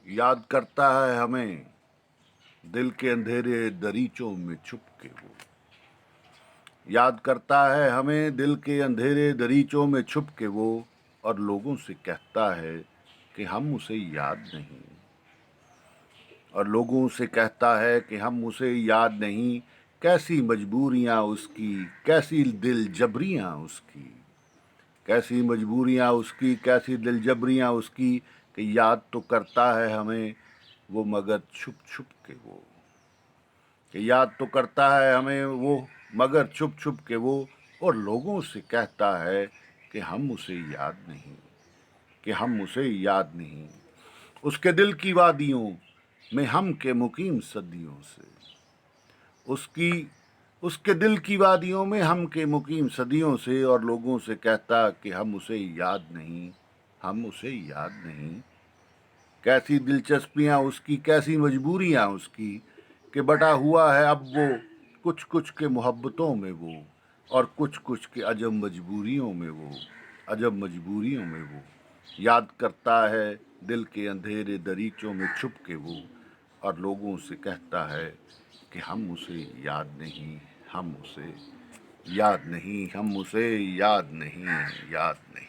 یاد کرتا ہے ہمیں دل کے اندھیرے دریچوں میں چھپ کے وہ یاد کرتا ہے ہمیں دل کے اندھیرے دریچوں میں چھپ کے وہ اور لوگوں سے کہتا ہے کہ ہم اسے یاد نہیں اور لوگوں سے کہتا ہے کہ ہم اسے یاد نہیں کیسی مجبوریاں اس کی کیسی دل جبریاں اس کی کیسی مجبوریاں اس کی کیسی دل جبریاں اس کی کہ یاد تو کرتا ہے ہمیں وہ مگر چھپ چھپ کے وہ کہ یاد تو کرتا ہے ہمیں وہ مگر چھپ چھپ کے وہ اور لوگوں سے کہتا ہے کہ ہم اسے یاد نہیں کہ ہم اسے یاد نہیں اس کے دل کی وادیوں میں ہم کے مقیم صدیوں سے اس کے دل کی وادیوں میں ہم کے مقیم صدیوں سے اور لوگوں سے کہتا کہ ہم اسے یاد نہیں ہم اسے یاد نہیں کیسی دلچسپیاں اس کی کیسی مجبوریاں اس کی کہ بٹا ہوا ہے اب وہ کچھ کچھ کے محبتوں میں وہ اور کچھ کچھ کے عجب مجبوریوں میں وہ یاد کرتا ہے دل کے اندھیرے دریچوں میں چھپ کے وہ اور لوگوں سے کہتا ہے کہ ہم اسے یاد نہیں ہم اسے یاد نہیں